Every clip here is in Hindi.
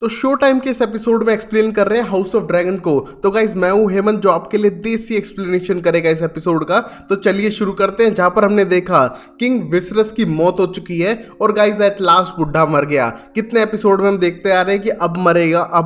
तो शो टाइम के इस एपिसोड में एक्सप्लेन कर रहे हैं हाउस ऑफ ड्रैगन को। तो गाइज मैं हूं हेमंत जो आपके लिए देसी एक्सप्लेनेशन करेगा इस एपिसोड का। तो चलिए शुरू करते हैं, जहां पर हमने देखा किंग विसरस की मौत हो चुकी है और गाइज एट लास्ट बुढ़ा मर गया। कितने एपिसोड में हम देखते आ रहे हैं कि अब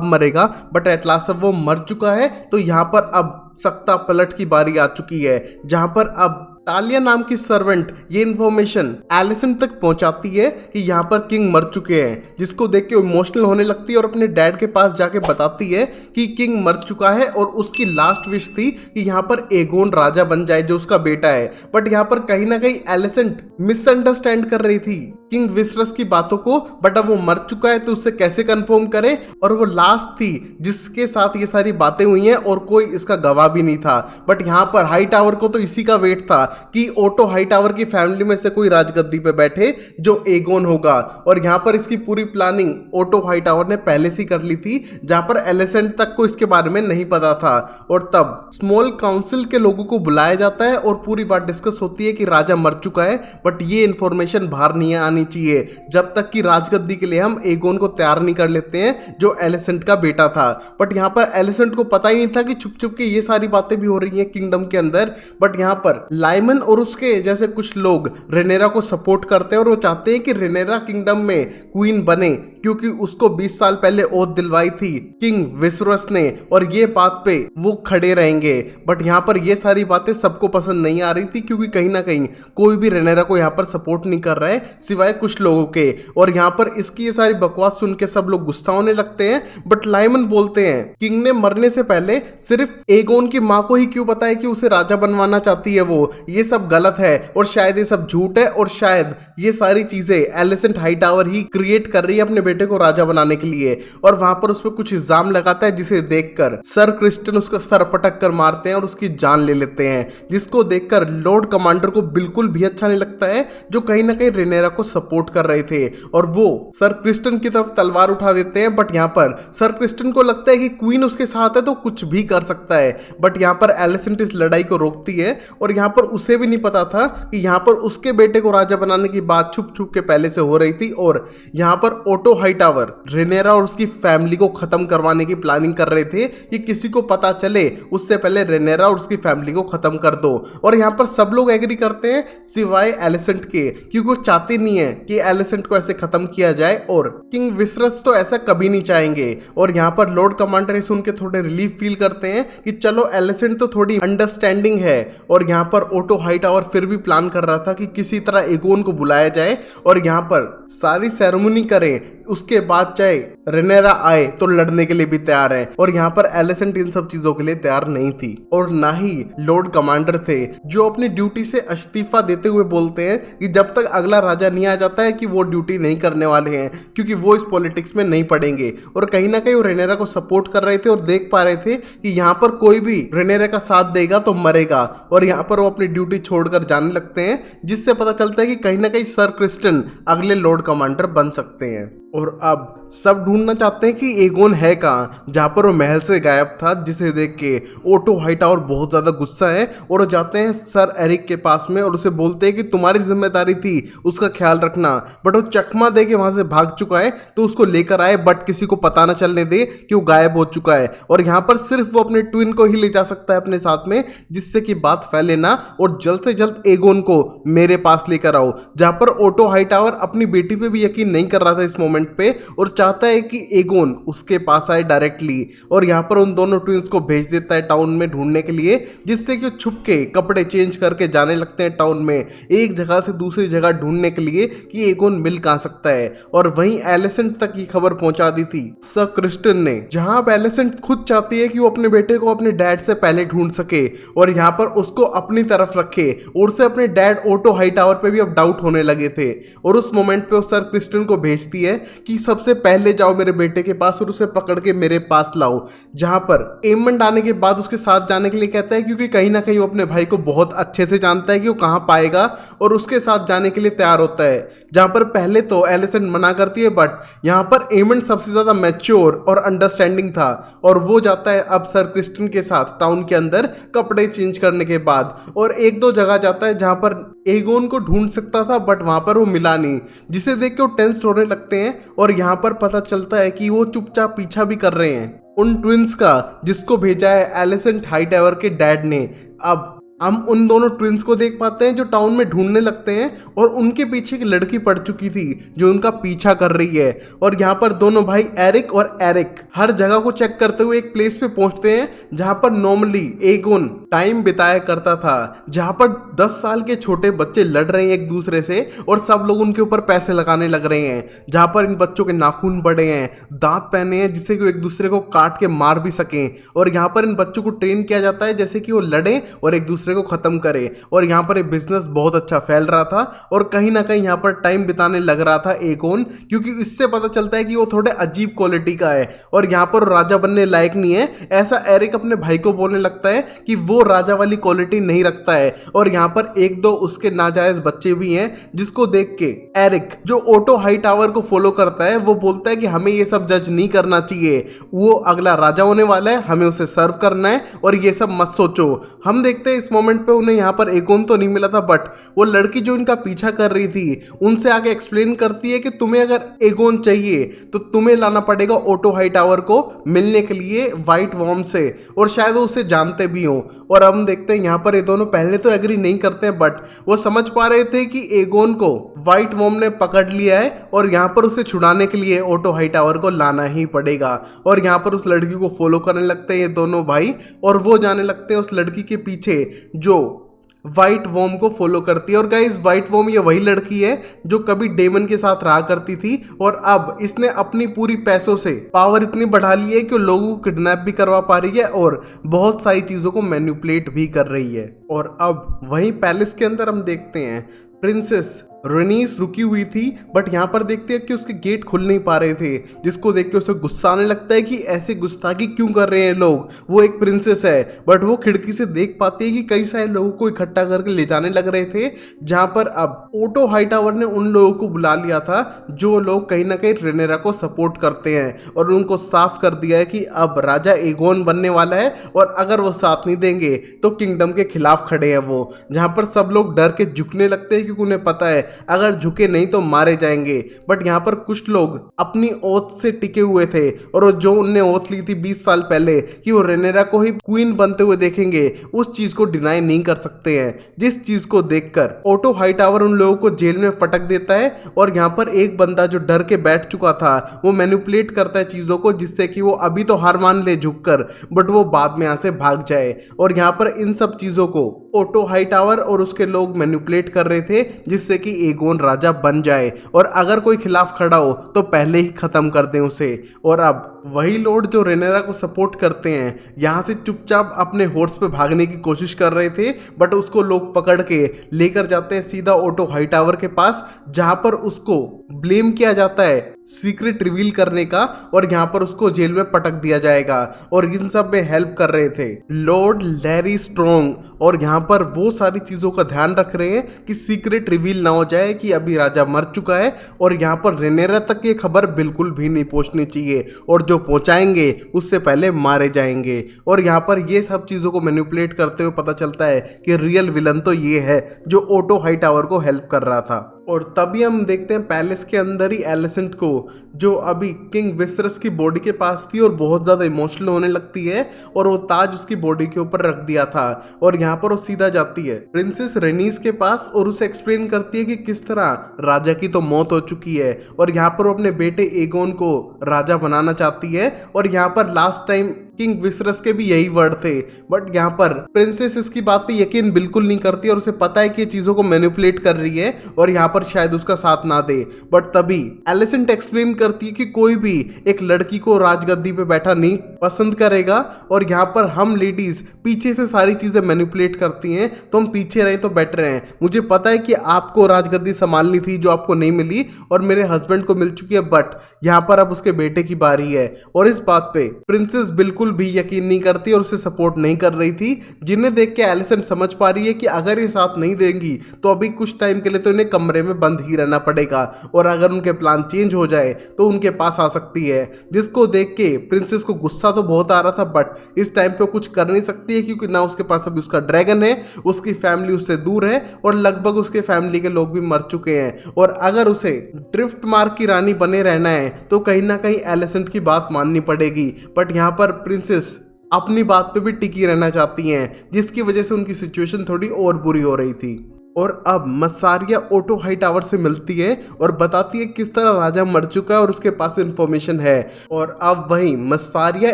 मरेगा बट एट लास्ट अब वो मर चुका है। तो यहाँ पर अब सख्ता पलट की बारी आ चुकी है, जहां पर अब टालिया नाम की सर्वेंट ये इन्फॉर्मेशन एलिसन तक पहुंचाती है कि यहाँ पर किंग मर चुके हैं, जिसको देख के इमोशनल होने लगती है और अपने डैड के पास जाके बताती है कि किंग मर चुका है और उसकी लास्ट विश थी कि यहाँ पर एगोन राजा बन जाए जो उसका बेटा है। बट यहाँ पर कहीं ना कहीं एलिसन मिसअंडरस्टैंड कर रही थी किंग विसरस की बातों को, बट अब वो मर चुका है तो उससे कैसे कंफर्म करे। और वो लास्ट थी जिसके साथ ये सारी बातें हुई हैं और कोई इसका गवाह भी नहीं था। बट यहाँ पर हाई टावर को तो इसी का वेट था कि ओटो हाई टावर की फैमिली में से कोई राजगद्दी पे बैठे जो एगोन होगा। और यहाँ पर इसकी पूरी प्लानिंग ओटो हाई टावर ने पहले से कर ली थी, जहां पर एलिसेंट तक को इसके बारे में नहीं पता था। और तब स्मॉल काउंसिल के लोगों को बुलाया जाता है और पूरी बात डिस्कस होती है कि राजा मर चुका है, बट ये इन्फॉर्मेशन बाहर नहीं आनी चाहिए जब तक कि राजगद्दी के लिए हम एगोन को तैयार नहीं कर लेते हैं जो एलिसेंट का बेटा था। बट यहाँ पर एलिसेंट को पता ही नहीं था कि छुप छुप के ये सारी बातें भी हो रही हैं किंगडम के अंदर। बट यहाँ पर लाइमन और उसके जैसे कुछ लोग रेनेरा को सपोर्ट करते हैं और वो चाहते हैं कि रेनेरा किंगडम में क्वीन बने, क्योंकि उसको 20 साल पहले ओथ दिलवाई थी किंग विसरस ने और ये बात पे वो खड़े रहेंगे। बट यहाँ पर ये सारी बातें सबको पसंद नहीं आ रही थी, क्योंकि कहीं ना कहीं कोई भी रेनेरा को यहाँ पर सपोर्ट नहीं कर रहा है सिवाय कुछ लोगों के। और यहाँ पर इसकी ये सारी बकवास सुन के सब लोग गुस्सा होने लगते हैं। बट लाइमन बोलते हैं किंग ने मरने से पहले सिर्फ एगोन की माँ को ही क्यों पता है कि उसे राजा बनवाना चाहती है वो, ये सब गलत है और शायद ये सब झूठ है और शायद ये सारी चीजें एलिसेंट हाई टावर ही क्रिएट कर रही है अपने बेटे को राजा बनाने के लिए। और वहां पर उस पर कुछ इल्जाम लगाता है, जिसे देखकर सर क्रिस्टन उसका सर पटक कर मारते हैं और उसकी जान ले लेते हैं, जिसको देखकर लॉर्ड कमांडर को बिल्कुल भी अच्छा नहीं लगता है, जो कहीं ना कहीं रेनेरा को सपोर्ट कर रहे थे। और वो सर क्रिस्टन की तरफ तलवार उठा देते हैं। बट यहाँ पर सर क्रिस्टन को लगता है कि क्वीन उसके साथ है तो कुछ भी कर सकता है। बट यहाँ पर एलिसेंट इस लड़ाई को रोकती है और यहाँ पर उसे भी नहीं पता था कि यहाँ पर उसके बेटे को राजा बनाने की बात छुप छुप के पहले से हो रही थी। और यहाँ पर ओटो हाई टावर रेनेरा और उसकी फैमिली को खत्म करवाने की प्लानिंग कर रहे थे कि किसी को पता चले उससे पहले रेनेरा और उसकी फैमिली को खत्म कर दो। और यहाँ पर सब लोग एग्री करते हैं सिवाय एलिसेंट के, क्योंकि वो चाहते नहीं है कि एलिसेंट को ऐसे खत्म किया जाए और किंग विसरस तो ऐसा कभी नहीं चाहेंगे। और यहाँ पर लॉर्ड कमांडर सुन के थोड़े रिलीफ फील करते हैं कि चलो एलिसेंट तो थोड़ी अंडरस्टैंडिंग है। और यहाँ पर ओटो हाई टावर फिर भी प्लान कर रहा था कि किसी तरह एगोन को बुलाया जाए और यहाँ पर सारी सेरेमनी करें, उसके बाद चाहे रेनेरा आए तो लड़ने के लिए भी तैयार है। और यहाँ पर एलिसेंट इन सब चीजों के लिए तैयार नहीं थी और ना ही लॉर्ड कमांडर थे, जो अपनी ड्यूटी से इस्तीफा देते हुए बोलते हैं कि जब तक अगला राजा नहीं आ जाता है कि वो ड्यूटी नहीं करने वाले हैं, क्योंकि वो इस पॉलिटिक्स में नहीं पड़ेंगे। और कहीं ना कहीं वो रेनेरा को सपोर्ट कर रहे थे और देख पा रहे थे कि यहाँ पर कोई भी रेनेरा का साथ देगा तो मरेगा। और यहाँ पर वो अपनी ड्यूटी छोड़कर जाने लगते हैं, जिससे पता चलता है कि कहीं ना कहीं सर क्रिस्टन अगले लॉर्ड कमांडर बन सकते हैं। और अब सब ढूंढना चाहते हैं कि एगोन है कहाँ, जहाँ पर वो महल से गायब था, जिसे देख के ओटो हाई टावर बहुत ज़्यादा गुस्सा है और वो जाते हैं सर एरिक के पास में और उसे बोलते हैं कि तुम्हारी जिम्मेदारी थी उसका ख्याल रखना। बट वो चकमा दे के वहाँ से भाग चुका है, तो उसको लेकर आए बट किसी को पता ना चलने दे कि वो गायब हो चुका है। और यहाँ पर सिर्फ वो अपने ट्विन को ही ले जा सकता है अपने साथ में, जिससे कि बात फैले ना। और जल्द से जल्द एगोन को मेरे पास लेकर आओ, जहाँ पर ओटो हाई टावर अपनी बेटी पे भी यकीन नहीं कर रहा था इस मोमेंट पे और चाहता है कि एगोन उसके पास आए डायरेक्टली। और यहाँ पर उन दोनों ट्विंस को भेज देता है टाउन में ढूंढने के लिए, जिससे कि छुप के कपड़े चेंज करके जाने लगते हैं टाउन में एक जगह से दूसरी जगह ढूंढने के लिए कि एगोन मिल कहाँ सकता है। और वहीं एलिसेंट तक ये खबर पहुंचा दी थी सर क्रिस्टन ने, जहां अब एलिसेंट खुद चाहती है कि वो अपने बेटे को अपने डैड से पहले ढूंढ सके और यहाँ पर उसको अपनी तरफ रखे। और उसे अपने डैड ओटो हाई टावर पे भी अब डाउट होने लगे थे और उस मोमेंट पे वो सर क्रिस्टन को भेजती है कि सबसे पहले जाओ मेरे बेटे के पास और उसे पकड़ के मेरे पास लाओ। जहां पर एमंड आने के बाद उसके साथ जाने के लिए कहता है, क्योंकि कहीं ना कहीं वो अपने भाई को बहुत अच्छे से जानता है कि वो कहां पाएगा और उसके साथ जाने के लिए तैयार होता है। जहां पर पहले तो एलिसेंट मना करती है, बट यहां पर एमंड सबसे ज्यादा मैच्योर और अंडरस्टैंडिंग था और वो जाता है अब सर क्रिस्टन के साथ टाउन के अंदर कपड़े चेंज करने के बाद। और एक दो जगह जाता है जहां पर एगोन को ढूंढ सकता था, बट वहां पर वो मिला नहीं, जिसे देख के वो टेंस्ड होने लगते हैं। और यहाँ पर पता चलता है कि वो चुपचाप पीछा भी कर रहे हैं उन ट्विंस का, जिसको भेजा है एलिसेंट हाईटावर के डैड ने। अब हम उन दोनों ट्विंस को देख पाते हैं जो टाउन में ढूंढने लगते हैं, और उनके पीछे एक लड़की पड़ चुकी थी जो उनका पीछा कर रही है। और यहाँ पर दोनों भाई एरिक और एरिक हर जगह को चेक करते हुए एक प्लेस पे पहुंचते हैं जहां पर नॉर्मली एगोन टाइम बिताया करता था, जहां पर 10 साल के छोटे बच्चे लड़ रहे हैं एक दूसरे से, और सब लोग उनके ऊपर पैसे लगाने लग रहे हैं। जहां पर इन बच्चों के नाखून बड़े हैं, दांत पहने हैं, जिससे कि वो एक दूसरे को काट के मार भी सकें। और यहाँ पर इन बच्चों को ट्रेन किया जाता है जैसे कि वो लड़ें और एक दूसरे को खत्म करे। और यहाँ पर एक बिजनेस बहुत अच्छा फैल रहा था, और कहीं ना कहीं यहाँ पर टाइम बिताने लग रहा था एगोन, क्योंकि इससे पता चलता है कि वो थोड़े अजीब क्वालिटी का है और यहाँ पर राजा बनने लायक नहीं है। ऐसा एरिक अपने भाई को बोलने लगता है कि वो राजा वाली क्वालिटी नहीं रखता है। और यहाँ पर एक दो उसके नाजायज बच्चे भी हैं, जिसको देख के एरिक, जो ओटो हाईटावर को फॉलो करता है, वो बोलता है कि हमें ये सब जज नहीं करना चाहिए, वो अगला राजा होने वाला है, हमें उसे सर्व करना है, और ये सब मत सोचो। हम देखते हैं इस मोमेंट पे उन्हें यहाँ पर एगोन तो नहीं मिला था, बट वो लड़की जो इनका पीछा कर रही थी उनसे आगे एक्सप्लेन करती है कि तुम्हें अगर एगोन चाहिए तो तुम्हें लाना पड़ेगा ओटो हाईटावर को मिलने के लिए व्हाइट वॉर्म से, और शायद वो उसे जानते भी हो। और हम देखते हैं यहाँ पर ये दोनों पहले तो एग्री नहीं करते हैं, बट वो समझ पा रहे थे कि एगोन को व्हाइट वॉर्म ने पकड़ लिया है और यहाँ पर उसे छुड़ाने के लिए ओटो हाईटावर को लाना ही पड़ेगा। और यहाँ पर उस लड़की को फॉलो करने लगते हैं ये दोनों भाई, और वो जाने लगते हैं उस लड़की के पीछे जो व्हाइट वॉर्म को फॉलो करती है। और गाइस, व्हाइट वॉर्म ये वही लड़की है जो कभी डेमन के साथ रहा करती थी, और अब इसने अपनी पूरी पैसों से पावर इतनी बढ़ा ली है कि वो लोगों को किडनैप भी करवा पा रही है और बहुत सारी चीजों को मैनिपुलेट भी कर रही है। और अब वहीं पैलेस के अंदर हम देखते हैं प्रिंसेस रेनीस रुकी हुई थी, बट यहाँ पर देखते हैं कि उसके गेट खुल नहीं पा रहे थे, जिसको देख के उसे गुस्सा आने लगता है कि ऐसे गुस्ताखी क्यों कर रहे हैं लोग। वो एक प्रिंसेस है, बट वो खिड़की से देख पाती है कि कई सारे लोगों को इकट्ठा करके ले जाने लग रहे थे, जहाँ पर अब ओटो हाईटावर ने उन लोगों को बुला लिया था जो लोग कहीं ना कहीं रेनेरा को सपोर्ट करते हैं, और उनको साफ कर दिया है कि अब राजा एगोन बनने वाला है, और अगर वो साथ नहीं देंगे तो किंगडम के खिलाफ खड़े हैं वो। जहाँ पर सब लोग डर के झुकने लगते हैं, क्योंकि उन्हें पता है अगर झुके नहीं तो मारे जाएंगे। बट यहाँ पर कुछ लोग अपनी ओथ से टिके हुए थे, और जो उनने ओथ ली थी 20 साल पहले कि वो रेनेरा को ही क्वीन बनते हुए देखेंगे, उस चीज को डिनाई नहीं कर सकते हैं। जिस चीज को देखकर ओटो हाईटावर उन लोगों को जेल में पटक देता है, और यहाँ पर एक बंदा जो डर के बैठ चुका था वो मैनिपुलेट करता है चीजों को, जिससे कि वो अभी तो हार मान ले झुककर, बट वो बाद में यहाँ से भाग जाए। और यहाँ पर इन सब चीजों को ओटो हाईटावर और उसके लोग मैनिपुलेट कर रहे थे, जिससे कि एगोन राजा बन जाए, और अगर कोई खिलाफ खड़ा हो तो पहले ही खत्म कर दें उसे। और अब वही लोग जो रेनेरा को सपोर्ट करते हैं यहाँ से चुपचाप अपने हॉर्स पे भागने की कोशिश कर रहे थे, बट उसको लोग पकड़ के लेकर जाते हैं सीधा ओटो हाईटावर के पास, जहां पर उसको ब्लेम किया जाता है सीक्रेट रिवील करने का, और यहाँ पर उसको जेल में पटक दिया जाएगा। और इन सब में हेल्प कर रहे थे लॉर्ड लैरी स्ट्रॉन्ग, और यहाँ पर वो सारी चीजों का ध्यान रख रहे हैं कि सीक्रेट रिवील ना हो जाए कि अभी राजा मर चुका है, और यहाँ पर रेनेरा तक ये खबर बिल्कुल भी नहीं पहुंचनी चाहिए, और जो पहुंचाएंगे उससे पहले मारे जाएंगे। और यहाँ पर ये सब चीजों को मैनिपुलेट करते हुए पता चलता है कि रियल विलन तो ये है जो ओटो हाईटावर को हेल्प कर रहा था। और तभी हम देखते हैं पैलेस के अंदर ही एलिसेंट को, जो अभी किंग विसरस की बॉडी के पास थी और बहुत ज़्यादा इमोशनल होने लगती है, और वो ताज उसकी बॉडी के ऊपर रख दिया था। और यहाँ पर वो सीधा जाती है प्रिंसेस रेनीस के पास और उसे एक्सप्लेन करती है कि किस तरह राजा की तो मौत हो चुकी है, और यहाँ पर वो अपने बेटे एगोन को राजा बनाना चाहती है। और यहाँ पर लास्ट टाइम किंग विसरस के भी यही वर्ड थे, बट यहाँ पर प्रिंसेस इसकी बात पे यकीन बिल्कुल नहीं करती, और उसे पता है कि ये चीज़ों को मैनिपुलेट कर रही है और यहाँ पर शायद उसका साथ ना दे। बट तभी एलिसेंट एक्सप्लेन करती है कि कोई भी एक लड़की को राजगद्दी पे बैठा नहीं पसंद करेगा, और यहाँ पर हम लेडीज पीछे से सारी चीजें मैनिपुलेट करती हैं, तो हम पीछे रहें तो बेटर हैं। मुझे पता है कि आपको राजगद्दी संभालनी थी जो आपको नहीं मिली, और मेरे हस्बैंड को मिल चुकी है, बट यहाँ पर अब उसके बेटे की बारी है। और इस बात पे प्रिंसेस बिल्कुल भी यकीन नहीं करती और उसे सपोर्ट नहीं कर रही थी, जिन्हें देख के एलिसेंट समझ पा रही है कि अगर ये साथ नहीं देंगी तो अभी कुछ टाइम के लिए तो इन्हें कमरे में बंद ही रहना पड़ेगा और अगर उनके प्लान चेंज हो जाए तो उनके पास आ सकती है। जिसको देख के प्रिंसेस को गुस्सा तो बहुत आ रहा था, बट इस टाइम पे कुछ कर नहीं सकती है क्योंकि ना उसके पास अभी उसका ड्रैगन है, उसकी फैमिली उससे दूर है और लगभग उसके फैमिली के लोग भी मर चुके हैं। और अगर उसे ड्रिफ्ट मार्क की रानी बने रहना है तो कहीं ना कहीं एलिसेंट की बात माननी पड़ेगी। बट यहाँ पर प्रिंसेस अपनी बात पे भी टिकी रहना चाहती हैं, जिसकी वजह से उनकी सिचुएशन थोड़ी और बुरी हो रही थी। और अब मसारिया ओटो हाई टावर से मिलती है और बताती है किस तरह राजा मर चुका है और उसके पास इंफॉर्मेशन है। और अब वहीं मसारिया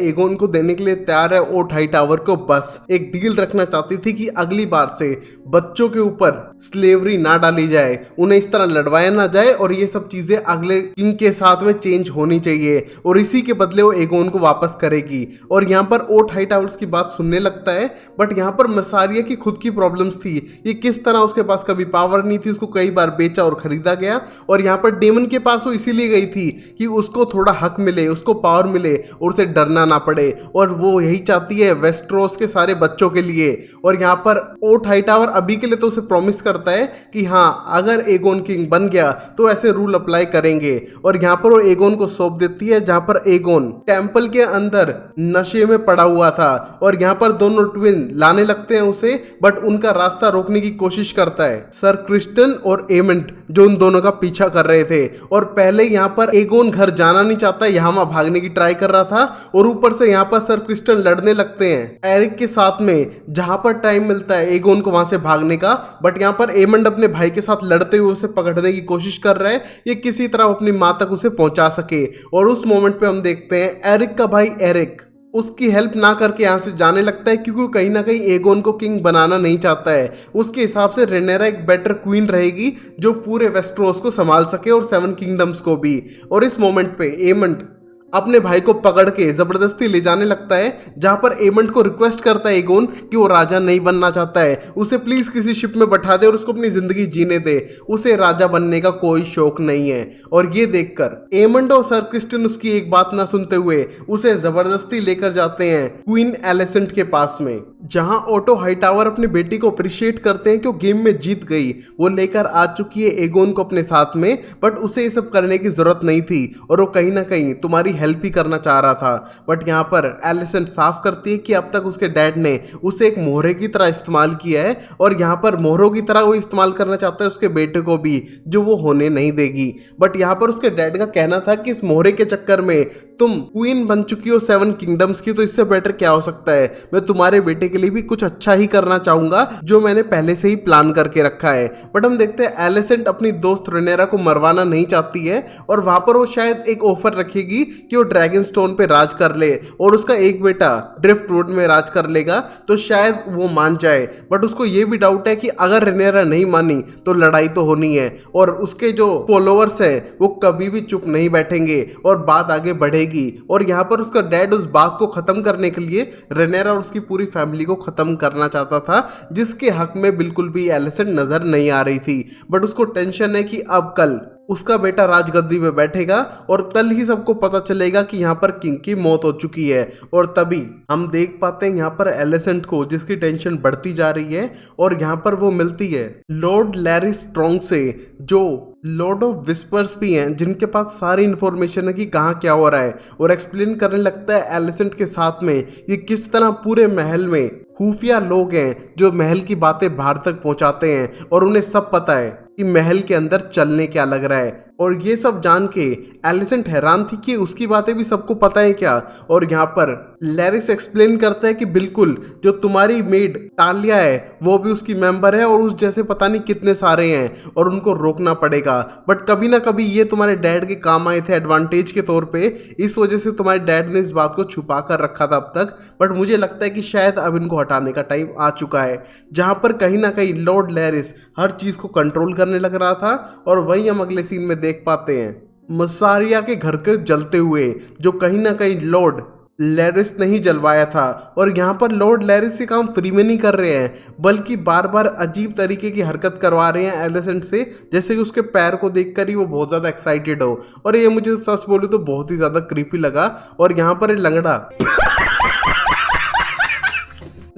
एगोन को देने के लिए तैयार है ओट हाई टावर को, बस एक डील रखना चाहती थी कि अगली बार से बच्चों के ऊपर स्लेवरी ना डाली जाए, उन्हें इस तरह लड़वाया ना जाए और ये सब चीजें अगले किंग के साथ में चेंज होनी चाहिए और इसी के बदले वो एगोन को वापस करेगी। और यहाँ पर ओट हाई टावर्स की बात सुनने लगता है, बट यहाँ पर मसारिया की खुद की प्रॉब्लम्स थी। ये किस तरह उसके पास कभी पावर नहीं थी, उसको कई बार बेचा और खरीदा गया। और यहाँ पर डेमन के पास वो इसीलिए गई थी कि उसको थोड़ा हक मिले, उसको पावर मिले और उसे डरना ना पड़े। और वो यही चाहती है वेस्ट्रोस के सारे बच्चों के लिए। और यहाँ पर ओट हाई टावर अभी के लिए तो उसे प्रॉमिस करता है कि हाँ, अगर एगोन किंग बन गया तो ऐसे रूल अप्लाई करेंगे। और यहाँ पर वो एगोन को सौंप देती है, जहाँ पर एगोन टेम्पल के अंदर नशे में पड़ा हुआ था। और यहाँ पर दोनों ट्विन लाने लगते हैं उसे, बट उनका रास्ता रोकने की कोशिश करता है सर क्रिस्टन और एमेंट, जो उन दोनों का पीछा कर रहे थे। और पहले यहाँ पर एगोन घर जाना नहीं चाहता, यहाँ वहां भागने की ट्राई कर रहा था और ऊपर से यहाँ पर सर क्रिस्टन लड़ने लगते हैं एरिक के साथ में। जहां पर टाइम मिलता है एगोन को वहां से भागने का, बट यहाँ पर एमेंट अपने भाई के साथ लड़ते हुए उसे पकड़ने की कोशिश कर रहा है, ये किसी तरह अपनी मां तक उसे पहुंचा सके। और उस मोमेंट पे हम देखते हैं एरिक का भाई एरिक उसकी हेल्प ना करके यहाँ से जाने लगता है, क्योंकि कहीं ना कहीं एगोन को किंग बनाना नहीं चाहता है। उसके हिसाब से रेनेरा एक बेटर क्वीन रहेगी जो पूरे वेस्ट्रोस को संभाल सके और 7 किंगडम्स को भी। और इस मोमेंट पे एमंड अपने भाई को पकड़ के जबरदस्ती ले जाने लगता है, जहां पर एमंड को रिक्वेस्ट करता है एगोन कि वो राजा नहीं बनना चाहता है, उसे प्लीज किसी शिप में बैठा दे और उसको अपनी जिंदगी जीने दे, उसे राजा बनने का कोई शौक नहीं है। और ये देखकर एमंड और सर क्रिस्टन उसकी एक बात ना सुनते हुए उसे जबरदस्ती लेकर जाते हैं क्वीन एलिसेंट के पास में, जहां ओटो हाई टावर अपनी बेटी को अप्रिशिएट करते हैं कि वो गेम में जीत गई, वो लेकर आ चुकी है एगोन को अपने साथ में, बट उसे ये सब करने की जरूरत नहीं थी और वो कहीं ना कहीं तुम्हारी हेल्प ही करना चाह रहा था। बट यहाँ पर एलिसेंट साफ करती है कि अब तक उसके डैड ने उसे एक मोहरे की तरह इस्तेमाल किया है और यहाँ पर मोहरों की तरह वो इस्तेमाल करना चाहता है उसके बेटे को भी, जो वो होने नहीं देगी। बट यहाँ पर उसके डैड का कहना था कि इस मोहरे के चक्कर में तुम क्वीन बन चुकी हो 7 किंगडम्स की, तो इससे बेटर क्या हो सकता है। मैं तुम्हारे बेटे के लिए भी कुछ अच्छा ही करना चाहूंगा, जो मैंने पहले से ही प्लान करके रखा है। बट हम देखते हैं एलिसेंट अपनी दोस्त रेनेरा को मरवाना नहीं चाहती है और वहां पर वो शायद एक ऑफर रखेगी कि वो ड्रैगन स्टोन पे राज कर ले और उसका एक बेटा ड्रिफ्ट रोड में राज कर लेगा, तो शायद वो मान जाए। बट उसको ये भी डाउट है कि अगर रेनेरा नहीं मानी तो लड़ाई तो होनी है और उसके जो फॉलोअर्स है वो कभी भी चुप नहीं बैठेंगे और बात आगे बढ़ेगी। और यहाँ पर उसका डैड उस बात को खत्म करने के लिए रेनेरा और उसकी पूरी फैमिली को खत्म करना चाहता था, जिसके हक में बिल्कुल भी एलिसेंट नजर नहीं आ रही थी। बट उसको टेंशन है कि अब कल उसका बेटा राजगद्दी पे बैठेगा और कल ही सबको पता चलेगा कि यहाँ पर किंग की मौत हो चुकी है। और तभी हम देख पाते हैं यहाँ पर एलिसेंट को, जिसकी टेंशन बढ़ती जा रही है और यहाँ पर वो मिलती है लॉर्ड लैरिस स्ट्रॉन्ग से, जो लॉर्ड ऑफ विस्पर्स भी हैं, जिनके पास सारी इंफॉर्मेशन है कि कहाँ क्या हो रहा है। और एक्सप्लेन करने लगता है एलिसेंट के साथ में ये किस तरह पूरे महल में खुफिया लोग हैं जो महल की बातें बाहर तक पहुंचाते हैं और उन्हें सब पता है कि महल के अंदर चलने क्या लग रहा है। और ये सब जान के एलिसेंट हैरान थी कि उसकी बातें भी सबको पता है क्या। और यहाँ पर लैरिस एक्सप्लेन करता है कि बिल्कुल, जो तुम्हारी मेड टालिया है वो भी उसकी मेंबर है और उस जैसे पता नहीं कितने सारे हैं और उनको रोकना पड़ेगा। बट कभी ना कभी ये तुम्हारे डैड के काम आए थे एडवांटेज के तौर पे, इस वजह से तुम्हारे डैड ने इस बात को छुपा कर रखा था अब तक। बट मुझे लगता है कि शायद अब इनको हटाने का टाइम आ चुका है, जहाँ पर कहीं ना कहीं लॉर्ड लैरिस हर चीज़ को कंट्रोल करने लग रहा था। और वहीं हम अगले सीन में देख पाते हैं मसारिया के घर के जलते हुए, जो कहीं ना कहीं लॉर्ड लैरिस ने ही जलवाया था। और यहाँ पर लॉर्ड लैरिस से काम फ्री में नहीं कर रहे हैं, बल्कि बार बार अजीब तरीके की हरकत करवा रहे हैं एलिसेंट से, जैसे कि उसके पैर को देखकर ही वो बहुत ज़्यादा एक्साइटेड हो। और ये मुझे सच बोलूं तो बहुत ही ज़्यादा क्रीपी लगा। और यहाँ पर लंगड़ा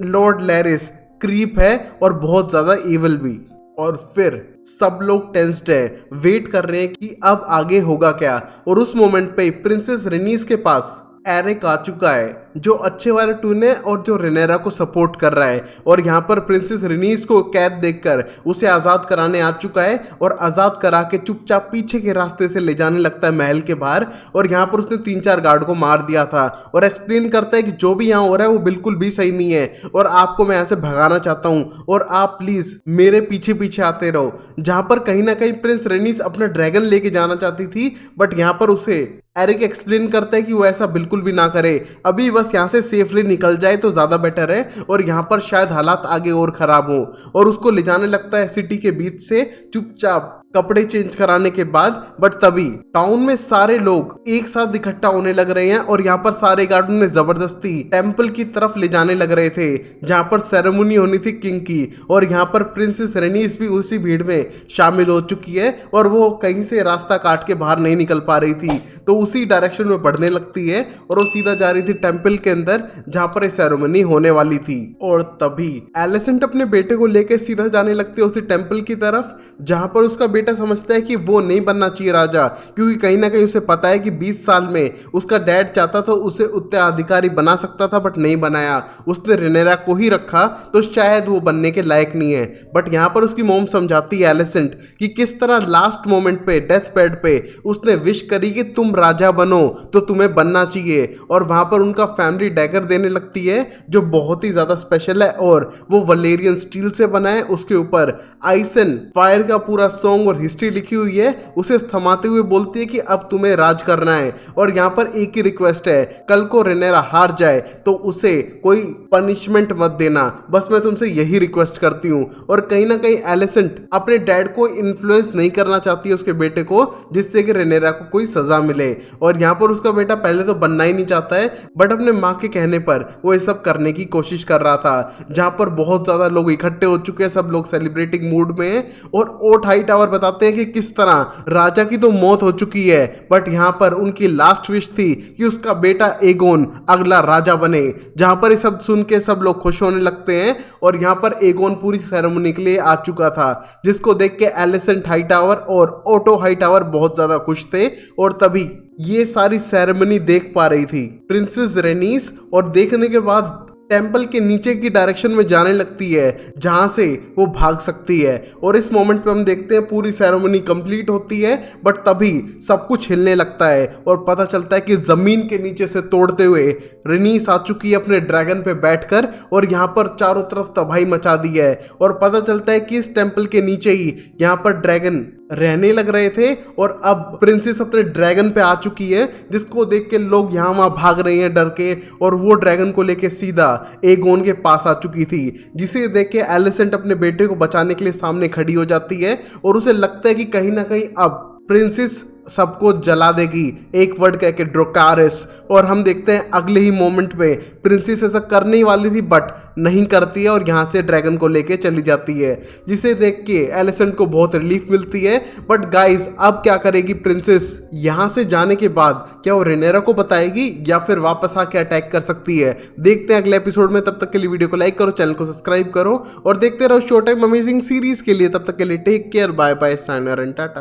लॉर्ड लैरिस क्रीप है और बहुत ज़्यादा इविल भी। और फिर सब लोग टेंस्ड है, वेट कर रहे हैं कि अब आगे होगा क्या। और उस मोमेंट पे प्रिंसेस रेनीस के पास एरिक आ चुका है, जो अच्छे वाला टून है और जो रेनेरा को सपोर्ट कर रहा है। और यहाँ पर प्रिंसेस रेनीस को कैद देखकर उसे आज़ाद कराने आ चुका है और आज़ाद करा के चुपचाप पीछे के रास्ते से ले जाने लगता है महल के बाहर। और यहाँ पर उसने 3-4 गार्ड को मार दिया था और एक्सप्लेन करता है कि जो भी यहाँ हो रहा है वो बिल्कुल भी सही नहीं है और आपको मैं यहाँ से भगाना चाहता हूँ और आप प्लीज़ मेरे पीछे पीछे आते रहो। जहाँ पर कहीं ना कहीं प्रिंस रेनीस अपना ड्रैगन लेके जाना चाहती थी, बट यहाँ पर उसे एरिक एक्सप्लेन करता है कि वो ऐसा बिल्कुल भी ना करे, अभी बस यहाँ से सेफली निकल जाए तो ज़्यादा बेटर है और यहाँ पर शायद हालात आगे और ख़राब हो। और उसको ले जाने लगता है सिटी के बीच से चुपचाप कपड़े चेंज कराने के बाद। बट तभी टाउन में सारे लोग एक साथ इकट्ठा होने लग रहे हैं और यहाँ पर सारे गार्ड ने जबरदस्ती टेम्पल की तरफ ले जाने लग रहे थे जहाँ पर सेरेमनी होनी थी किंग की। और यहाँ पर प्रिंसेस रेनीस भी उसी भीड़ में शामिल हो चुकी है और वो कहीं से रास्ता काट के बाहर नहीं निकल पा रही थी, तो उसी डायरेक्शन में बढ़ने लगती है और वो सीधा जा रही थी टेम्पल के अंदर जहाँ पर ये सेरेमनी होने वाली थी। और तभी एलिसेंट अपने बेटे को लेकर सीधा जाने लगती है उसी टेम्पल की तरफ, जहाँ पर उसका बेटा समझता है कि वो नहीं बनना चाहिए राजा, क्योंकि कहीं ना कहीं उसे पता है कि 20 साल में उसका डैड चाहता था उसे उत्तराधिकारी बना सकता था, बट नहीं बनाया, उसने रेनेरा को ही रखा, तो शायद वो बनने के लायक नहीं है। बट यहाँ पर उसकी मॉम समझाती है एलिसेंट कि किस तरह लास्ट मोमेंट पे डेथ बेड पे उसने विश करी कि तुम राजा बनो तो तुम्हें बनना चाहिए। और वहां पर उनका फैमिली डैगर देने लगती है जो बहुत ही ज्यादा स्पेशल है और वो वलेरियन स्टील से बना है। उसके ऊपर आइसन फायर का पूरा सॉन्ग और हिस्ट्री लिखी हुई है। उसे थमाते हुए बोलती है कि अब तुम्हें राज करना है और यहाँ पर एक ही रिक्वेस्ट है, कल को रेनेरा हार जाए तो उसे कोई पनिशमेंट मत देना, बस मैं तुमसे यही रिक्वेस्ट करती हूँ। और कहीं ना कहीं एलिसेंट अपने डैड को इन्फ्लुएंस नहीं करना चाहती है उसके बेटे को, जिससे कि रेनेरा को कोई सजा मिले। और यहाँ पर उसका बेटा पहले तो बनना ही नहीं चाहता है, बट अपने माँ के कहने पर वो ये सब करने की कोशिश कर रहा था। जहाँ पर बहुत ज्यादा लोग इकट्ठे हो चुके हैं, सब लोग सेलिब्रेटिंग मूड में हैं और ओट हाई टावर बताते हैं कि किस तरह राजा की तो मौत हो चुकी है, बट यहाँ पर उनकी लास्ट विश थी कि उसका बेटा एगोन अगला राजा बने। जहाँ पर ये सब सुन के सब लोग खुश होने लगते हैं और यहाँ पर एगोन पूरी सेरेमनी के लिए आ चुका था, जिसको देख के एलिसेंट हाई टावर और ओटो हाई टावर बहुत ज्यादा खुश थे। और तभी ये सारी सेरेमनी देख पा रही थी प्रिंसेस रेनीस और देखने के बाद टेम्पल के नीचे की डायरेक्शन में जाने लगती है जहां से वो भाग सकती है। और इस मोमेंट पे हम देखते हैं पूरी सेरेमनी कंप्लीट होती है, बट तभी सब कुछ हिलने लगता है और पता चलता है कि जमीन के नीचे से तोड़ते हुए रेनीस आ चुकी है अपने ड्रैगन पे बैठकर और यहाँ पर चारों तरफ तबाही मचा दी है। और पता चलता है कि इस टेम्पल के नीचे ही यहाँ पर ड्रैगन रहने लग रहे थे और अब प्रिंसेस अपने ड्रैगन पे आ चुकी है, जिसको देख के लोग यहाँ वहाँ भाग रहे हैं डर के। और वो ड्रैगन को लेके सीधा एगोन के पास आ चुकी थी, जिसे देख के एलिसेंट अपने बेटे को बचाने के लिए सामने खड़ी हो जाती है और उसे लगता है कि कहीं ना कहीं अब प्रिंसेस सबको जला देगी, एक वर्ड कह के ड्रोकारिस। और हम देखते हैं अगले ही मोमेंट में प्रिंसेस ऐसा करने ही वाली थी बट नहीं करती है और यहाँ से ड्रैगन को लेके चली जाती है, जिसे देख के एलिसेंट को बहुत रिलीफ मिलती है। बट गाइस अब क्या करेगी प्रिंसेस यहाँ से जाने के बाद? क्या वो रेनेरा को बताएगी या फिर वापस आके अटैक कर सकती है? देखते हैं अगले एपिसोड में। तब तक के लिए वीडियो को लाइक करो, चैनल को सब्सक्राइब करो और देखते रहो शो टाइम अमेजिंग सीरीज के लिए। तब तक के लिए टेक केयर, बाय बाय, साइनर एंड टाटा।